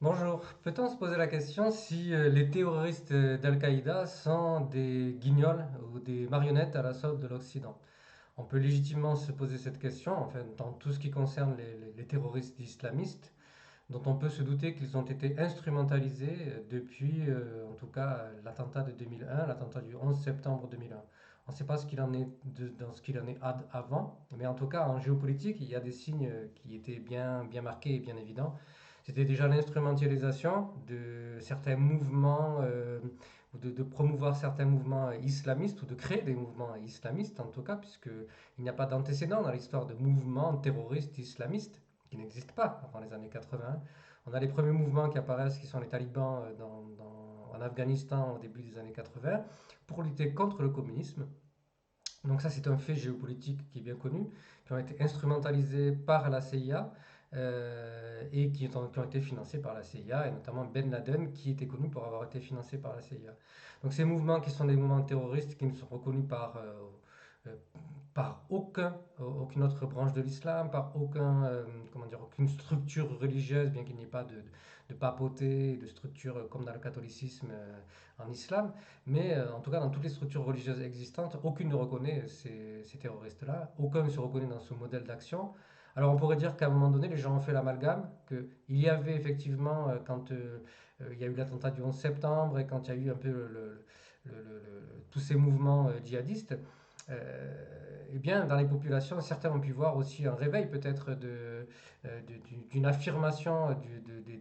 Bonjour, peut-on se poser la question si les terroristes d'Al-Qaïda sont des guignols ou des marionnettes à la solde de l'Occident? On peut légitimement se poser cette question, enfin, dans tout ce qui concerne les terroristes islamistes, dont on peut se douter qu'ils ont été instrumentalisés depuis, en tout cas, l'attentat de 2001, l'attentat du 11 septembre 2001. On ne sait pas ce qu'il en est dans ce qu'il en est avant, mais en tout cas, en géopolitique, il y a des signes qui étaient bien marqués et bien évidents. C'était déjà l'instrumentalisation de certains mouvements, ou de promouvoir certains mouvements islamistes, ou de créer des mouvements islamistes en tout cas, puisqu'il n'y a pas d'antécédent dans l'histoire de mouvements terroristes islamistes qui n'existent pas avant les années 80. On a les premiers mouvements qui apparaissent, qui sont les talibans en Afghanistan au début des années 80, pour lutter contre le communisme. Donc ça, c'est un fait géopolitique qui est bien connu, qui ont été instrumentalisés par la CIA et qui ont été financés par la CIA, et notamment Ben Laden, qui était connu pour avoir été financé par la CIA. Donc ces mouvements qui sont des mouvements terroristes qui ne sont reconnus euh, par aucune autre branche de l'islam, par comment dire, aucune structure religieuse, bien qu'il n'y ait pas de papauté, de structure comme dans le catholicisme en islam. Mais en tout cas, dans toutes les structures religieuses existantes, aucune ne reconnaît ces terroristes-là, aucun ne se reconnaît dans ce modèle d'action. Alors on pourrait dire qu'à un moment donné, les gens ont fait l'amalgame, qu'il y avait effectivement, quand il y a eu l'attentat du 11 septembre et quand il y a eu un peu tous ces mouvements djihadistes, eh bien, dans les populations, certains ont pu voir aussi un réveil peut-être d'une affirmation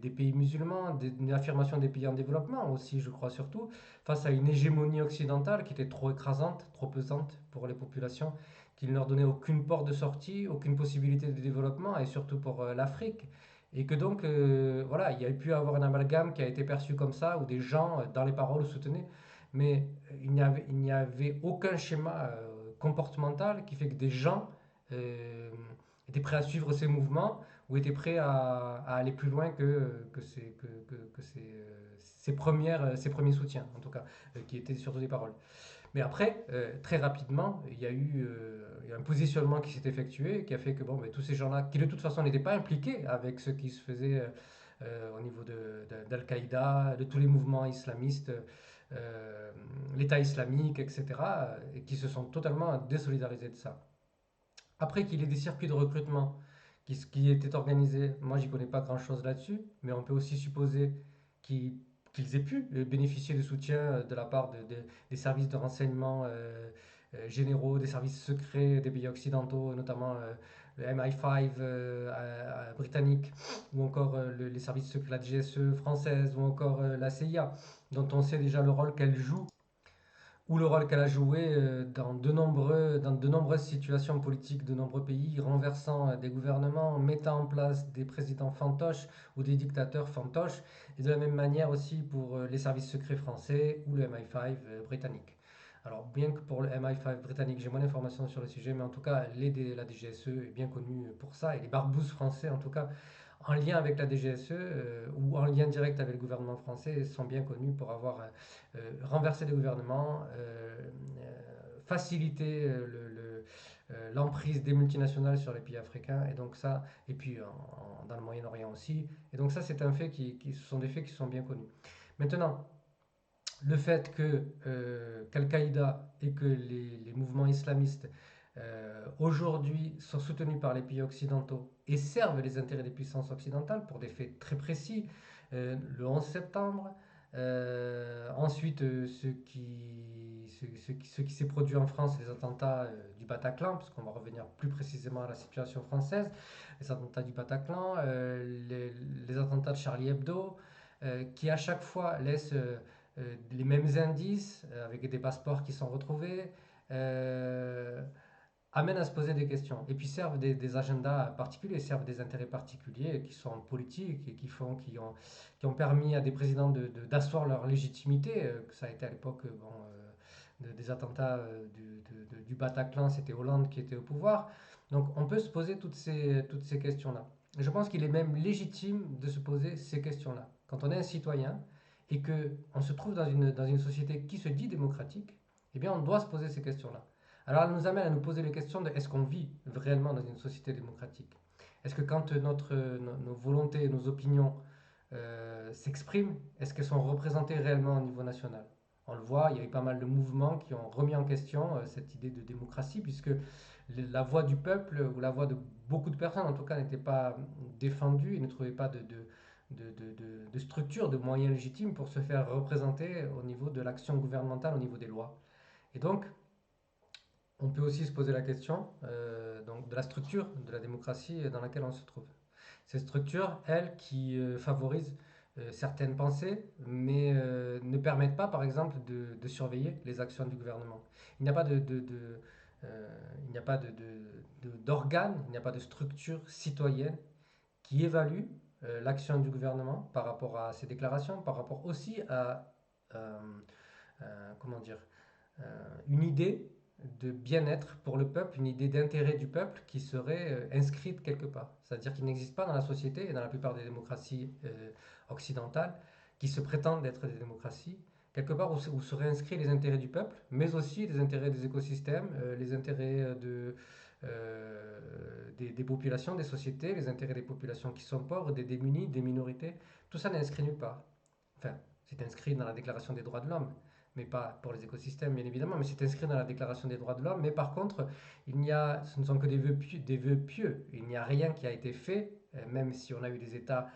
des pays musulmans, d'une affirmation des pays en développement aussi, je crois surtout, face à une hégémonie occidentale qui était trop écrasante, trop pesante pour les populations, qui ne leur donnait aucune porte de sortie, aucune possibilité de développement, et surtout pour l'Afrique. Et que donc, voilà, il y a pu avoir un amalgame qui a été perçu comme ça, où des gens, dans les paroles, soutenaient, mais il n'y avait aucun schéma comportemental qui fait que des gens euh, étaient prêts à suivre ces mouvements ou étaient prêts à aller plus loin que ces premiers soutiens, en tout cas, qui étaient surtout des paroles. Mais après, très rapidement, il y a un positionnement qui s'est effectué, qui a fait que bon, ben, tous ces gens-là, qui de toute façon n'étaient pas impliqués avec ce qui se faisait au niveau d'Al-Qaïda, de tous les mouvements islamistes, euh, l'État islamique, etc., et qui se sont totalement désolidarisés de ça. Après qu'il y ait des circuits de recrutement qui étaient organisés, moi j'y connais pas grand-chose là-dessus, mais on peut aussi supposer qu'ils qu'ils aient pu bénéficier de soutien de la part des services de renseignement généraux, des services secrets des pays occidentaux, notamment le MI5 britannique, ou encore les services secrets, la DGSE française, ou encore la CIA, dont on sait déjà le rôle qu'elle joue ou le rôle qu'elle a joué dans de nombreuses situations politiques de nombreux pays, renversant des gouvernements, mettant en place des présidents fantoches ou des dictateurs fantoches, et de la même manière aussi pour les services secrets français ou le MI5 britannique. Alors, bien que pour le MI5 britannique, j'ai moins d'informations sur le sujet, mais en tout cas, la DGSE est bien connue pour ça, et les barbouzes français, en tout cas, en lien avec la DGSE ou en lien direct avec le gouvernement français, sont bien connus pour avoir renverser des gouvernements, faciliter l'emprise des multinationales sur les pays africains, et donc ça, et puis dans le Moyen-Orient aussi. Et donc ça, c'est un fait ce sont des faits qui sont bien connus. Maintenant, le fait que qu'Al-Qaïda et que les mouvements islamistes aujourd'hui sont soutenus par les pays occidentaux et servent les intérêts des puissances occidentales pour des faits très précis, le 11 septembre, ensuite ce qui s'est produit en France, les attentats du Bataclan, puisqu'on va revenir plus précisément à la situation française, les attentats du Bataclan, les attentats de Charlie Hebdo, qui à chaque fois laissent les mêmes indices, avec des passeports qui sont retrouvés, euh, amènent à se poser des questions. Et puis servent des agendas particuliers, servent des intérêts particuliers qui sont politiques et qui ont permis à des présidents d'asseoir leur légitimité, que ça a été à l'époque des attentats du Bataclan, c'était Hollande qui était au pouvoir. Donc on peut se poser toutes ces questions-là. Et je pense qu'il est même légitime de se poser ces questions-là. Quand on est un citoyen et qu'on se trouve dans une société qui se dit démocratique, eh bien on doit se poser ces questions-là. Alors elle nous amène à nous poser les questions de est-ce qu'on vit réellement dans une société démocratique? Est-ce que quand nos volontés, nos opinions s'expriment, est-ce qu'elles sont représentées réellement au niveau national? On le voit, il y a eu pas mal de mouvements qui ont remis en question cette idée de démocratie, puisque la voix du peuple, ou la voix de beaucoup de personnes en tout cas, n'était pas défendue et ne trouvait pas de structure, de moyens légitimes pour se faire représenter au niveau de l'action gouvernementale, au niveau des lois. Et donc, on peut aussi se poser la question donc de la structure de la démocratie dans laquelle on se trouve. Cette structure, elle, qui favorise certaines pensées, mais ne permettent pas, par exemple, de surveiller les actions du gouvernement. Il n'y a pas il n'y a pas d'organe, il n'y a pas de structure citoyenne qui évalue l'action du gouvernement par rapport à ses déclarations, par rapport aussi à, euh, comment dire, une idée de bien-être pour le peuple, une idée d'intérêt du peuple qui serait inscrite quelque part. C'est-à-dire qu'il n'existe pas dans la société et dans la plupart des démocraties occidentales qui se prétendent être des démocraties, quelque part où seraient inscrits les intérêts du peuple, mais aussi les intérêts des écosystèmes, les intérêts des populations, des sociétés, les intérêts des populations qui sont pauvres, des démunis, des minorités. Tout ça n'est inscrit nulle part. Enfin, c'est inscrit dans la Déclaration des droits de l'homme, mais pas pour les écosystèmes, bien évidemment, mais c'est inscrit dans la Déclaration des droits de l'homme. Mais par contre, ce ne sont que des vœux pieux. Il n'y a rien qui a été fait, même si on a eu des États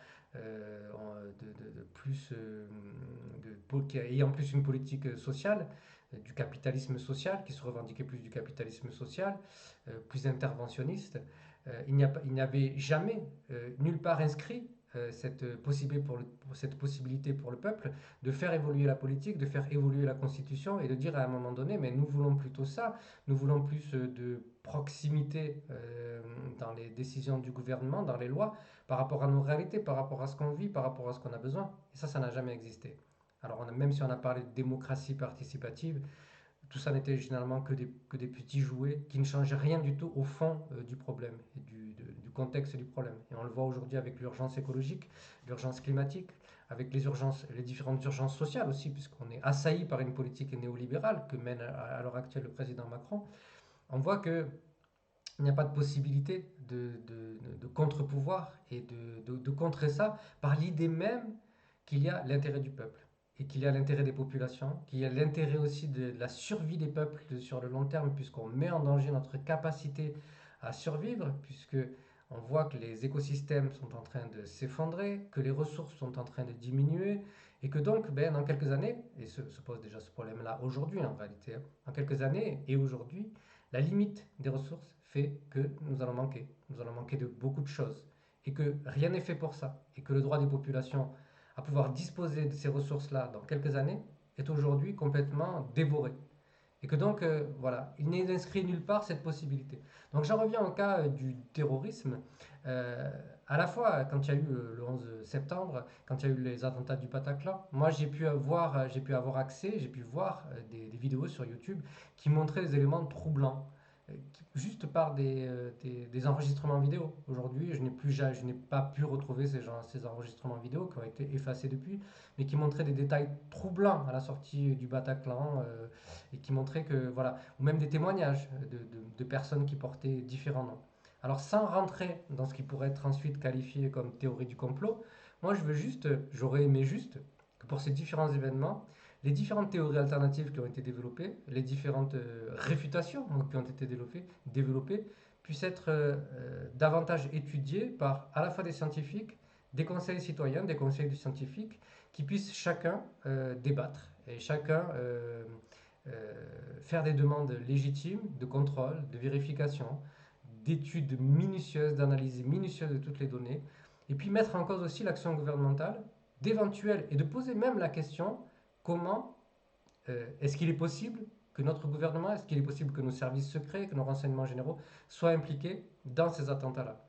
plus, ayant plus une politique sociale, du capitalisme social, qui se revendiquait plus du capitalisme social, plus interventionniste. Il n'y avait jamais, nulle part inscrit cette possibilité pour le peuple de faire évoluer la politique, de faire évoluer la constitution et de dire à un moment donné, mais nous voulons plutôt ça, nous voulons plus de proximité dans les décisions du gouvernement, dans les lois, par rapport à nos réalités, par rapport à ce qu'on vit, par rapport à ce qu'on a besoin. Et ça n'a jamais existé. Alors même si on a parlé de démocratie participative, tout ça n'était généralement que des petits jouets qui ne changeaient rien du tout au fond du problème et du contexte du problème. Et on le voit aujourd'hui avec l'urgence écologique, l'urgence climatique, avec les différentes urgences sociales aussi, puisqu'on est assailli par une politique néolibérale que mène à l'heure actuelle le président Macron. On voit qu'il n'y a pas de possibilité de contre-pouvoir et de contrer ça par l'idée même qu'il y a l'intérêt du peuple et qu'il y a l'intérêt des populations, qu'il y a l'intérêt aussi de la survie des peuples sur le long terme, puisqu'on met en danger notre capacité à survivre, puisque on voit que les écosystèmes sont en train de s'effondrer, que les ressources sont en train de diminuer, et que donc, ben, dans quelques années, et se pose déjà ce problème-là aujourd'hui en réalité, hein, en quelques années et aujourd'hui, la limite des ressources fait que nous allons manquer. Nous allons manquer de beaucoup de choses, et que rien n'est fait pour ça, et que le droit des populations à pouvoir disposer de ces ressources-là dans quelques années est aujourd'hui complètement dévoré. Et que donc, voilà, il n'est inscrit nulle part cette possibilité. Donc j'en reviens au cas du terrorisme. Euh, à la fois, quand il y a eu le 11 septembre, quand il y a eu les attentats du Bataclan, moi j'ai pu avoir accès, j'ai pu voir des vidéos sur YouTube qui montraient des éléments troublants, juste par des enregistrements vidéo. Aujourd'hui, je n'ai pas pu retrouver ces enregistrements vidéo qui ont été effacés depuis, mais qui montraient des détails troublants à la sortie du Bataclan et qui montraient que, voilà, ou même des témoignages de personnes qui portaient différents noms. Alors, sans rentrer dans ce qui pourrait être ensuite qualifié comme théorie du complot, moi j'aurais aimé juste que pour ces différents événements, les différentes théories alternatives qui ont été développées, les différentes réfutations qui ont été développées puissent être davantage étudiées par à la fois des scientifiques, des conseils citoyens, des conseils du scientifique, qui puissent chacun débattre et chacun faire des demandes légitimes de contrôle, de vérification, d'études minutieuses, d'analyse minutieuse de toutes les données, et puis mettre en cause aussi l'action gouvernementale, d'éventuelles, et de poser même la question comment est-ce qu'il est possible que notre gouvernement, est-ce qu'il est possible que nos services secrets, que nos renseignements généraux soient impliqués dans ces attentats-là?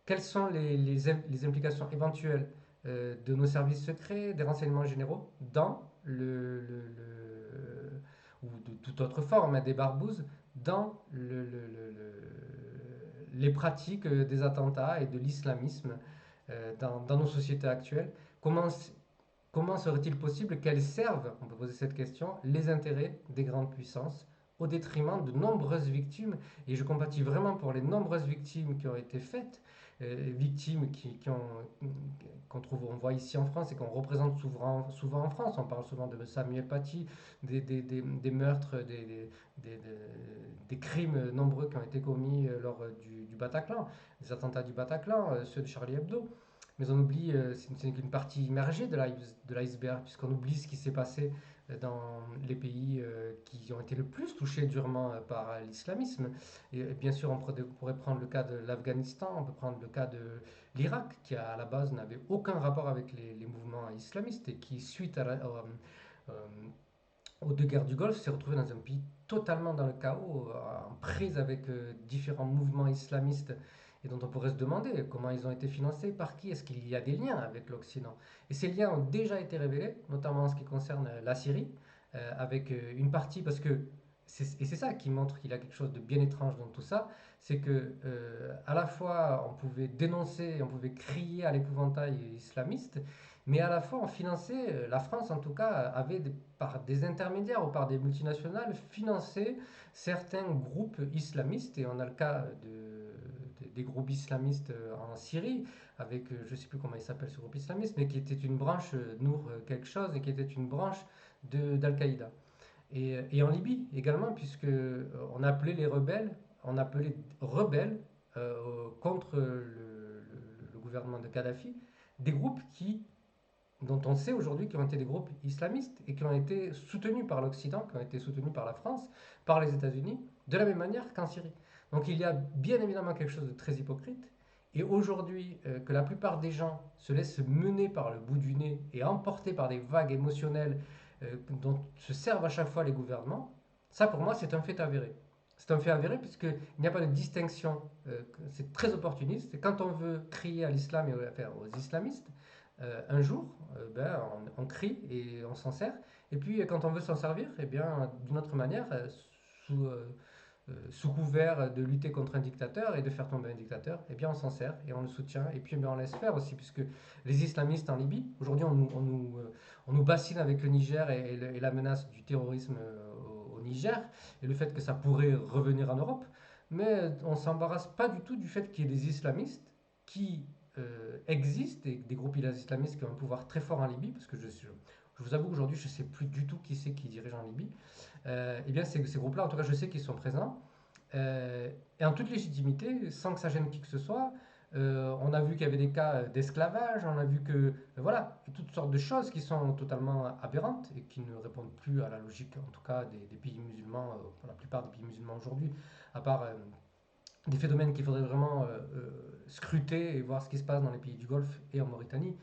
Quelles sont les implications éventuelles de nos services secrets, des renseignements généraux dans ou de toute autre forme, hein, des barbouzes, dans les pratiques des attentats et de l'islamisme dans nos sociétés actuelles? Comment, Comment serait-il possible qu'elles servent, on peut poser cette question, les intérêts des grandes puissances au détriment de nombreuses victimes? Et je compatis vraiment pour les nombreuses victimes qui ont été faites, victimes qu'on trouve on voit ici en France et qu'on représente souvent en France. On parle souvent de Samuel Paty, des meurtres, des crimes nombreux qui ont été commis lors du Bataclan, des attentats du Bataclan, ceux de Charlie Hebdo. Mais on oublie, ce n'est qu'une partie immergée de l'iceberg, puisqu'on oublie ce qui s'est passé dans les pays qui ont été le plus touchés durement par l'islamisme. Et bien sûr, pourrait prendre le cas de l'Afghanistan, on peut prendre le cas de l'Irak, qui à la base n'avait aucun rapport avec les mouvements islamistes et qui, suite euh, aux deux guerres du Golfe, s'est retrouvé dans un pays totalement dans le chaos, en prise avec différents mouvements islamistes et dont on pourrait se demander comment ils ont été financés, par qui, est-ce qu'il y a des liens avec l'Occident. Et ces liens ont déjà été révélés, notamment en ce qui concerne la Syrie, avec une partie, parce que, et c'est ça qui montre qu'il y a quelque chose de bien étrange dans tout ça, c'est que à la fois on pouvait dénoncer, on pouvait crier à l'épouvantail islamiste, mais à la fois on finançait, la France en tout cas, avait par des intermédiaires ou par des multinationales financé certains groupes islamistes, et on a le cas des groupes islamistes en Syrie, avec, je ne sais plus comment il s'appelle ce groupe islamiste, mais qui était une branche, Nour quelque chose, et qui était une branche d'Al-Qaïda. Et en Libye également, puisque on appelait les rebelles, on appelait rebelles contre le gouvernement de Kadhafi, des groupes dont on sait aujourd'hui qu'ils ont été des groupes islamistes et qui ont été soutenus par l'Occident, qui ont été soutenus par la France, par les États-Unis, de la même manière qu'en Syrie. Donc il y a bien évidemment quelque chose de très hypocrite. Et aujourd'hui, que la plupart des gens se laissent mener par le bout du nez et emportés par des vagues émotionnelles dont se servent à chaque fois les gouvernements, ça pour moi c'est un fait avéré. C'est un fait avéré puisqu'il n'y a pas de distinction, c'est très opportuniste. Et quand on veut crier à l'islam et aux islamistes, un jour, on crie et on s'en sert. Et puis quand on veut s'en servir, eh bien, d'une autre manière, sous, sous couvert de lutter contre un dictateur et de faire tomber un dictateur, eh bien on s'en sert et on le soutient. Et puis on laisse faire aussi, puisque les islamistes en Libye, aujourd'hui on nous bassine avec le Niger et la menace du terrorisme au Niger, et le fait que ça pourrait revenir en Europe, mais on ne s'embarrasse pas du tout du fait qu'il y ait des islamistes qui existent, et des groupes islamistes qui ont un pouvoir très fort en Libye, parce que je vous avoue qu'aujourd'hui je ne sais plus du tout qui c'est qui dirige en Libye. Eh bien ces groupes-là, en tout cas je sais qu'ils sont présents, et en toute légitimité, sans que ça gêne qui que ce soit. On a vu qu'il y avait des cas d'esclavage, on a vu que, voilà, toutes sortes de choses qui sont totalement aberrantes et qui ne répondent plus à la logique, en tout cas, des pays musulmans, pour la plupart des pays musulmans aujourd'hui, à part des phénomènes qu'il faudrait vraiment scruter et voir ce qui se passe dans les pays du Golfe et en Mauritanie,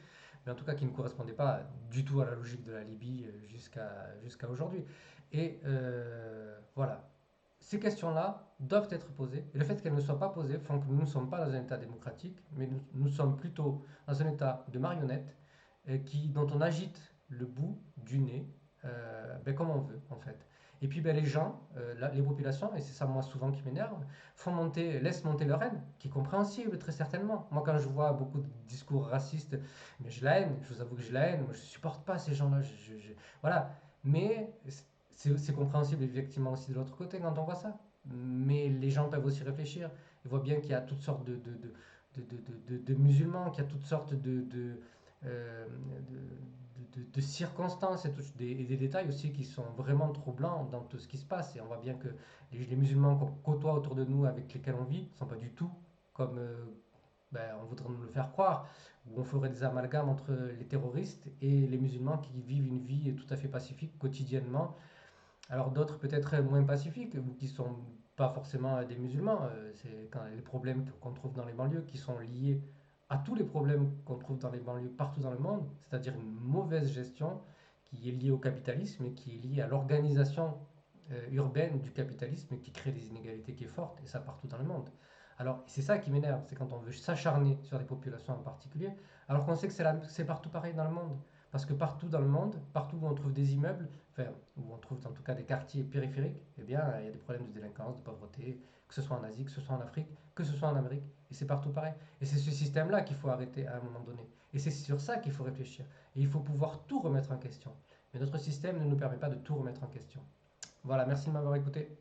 mais en tout cas qui ne correspondaient pas du tout à la logique de la Libye jusqu'à aujourd'hui. Et voilà, ces questions-là doivent être posées, et le fait qu'elles ne soient pas posées font que nous ne sommes pas dans un État démocratique, mais nous sommes plutôt dans un État de marionnettes dont on agite le bout du nez comme on veut, en fait. Et puis les gens, les populations, et c'est ça moi souvent qui m'énerve, laissent monter leur haine, qui est compréhensible très certainement. Moi quand je vois beaucoup de discours racistes, mais j'ai la haine, je vous avoue que j'ai la haine, moi je supporte pas ces gens-là, voilà. Mais c'est compréhensible effectivement aussi de l'autre côté quand on voit ça. Mais les gens peuvent aussi réfléchir. Ils voient bien qu'il y a toutes sortes de musulmans, qu'il y a toutes sortes euh, de circonstances et des détails aussi qui sont vraiment troublants dans tout ce qui se passe. Et on voit bien que les musulmans qu'on côtoie autour de nous, avec lesquels on vit, ne sont pas du tout comme on voudrait nous le faire croire, où on ferait des amalgames entre les terroristes et les musulmans qui vivent une vie tout à fait pacifique quotidiennement. Alors d'autres peut-être moins pacifiques, ou qui sont pas forcément des musulmans, c'est quand les problèmes qu'on trouve dans les banlieues qui sont liés à tous les problèmes qu'on trouve dans les banlieues partout dans le monde, c'est-à-dire une mauvaise gestion qui est liée au capitalisme et qui est liée à l'organisation urbaine du capitalisme qui crée des inégalités qui est forte, et ça partout dans le monde. Alors c'est ça qui m'énerve, c'est quand on veut s'acharner sur des populations en particulier, alors qu'on sait que c'est partout pareil dans le monde. Parce que partout dans le monde, partout où on trouve des immeubles, enfin, où on trouve en tout cas des quartiers périphériques, eh bien, il y a des problèmes de délinquance, de pauvreté, que ce soit en Asie, que ce soit en Afrique, que ce soit en Amérique, et c'est partout pareil. Et c'est ce système-là qu'il faut arrêter à un moment donné. Et c'est sur ça qu'il faut réfléchir. Et il faut pouvoir tout remettre en question. Mais notre système ne nous permet pas de tout remettre en question. Voilà, merci de m'avoir écouté.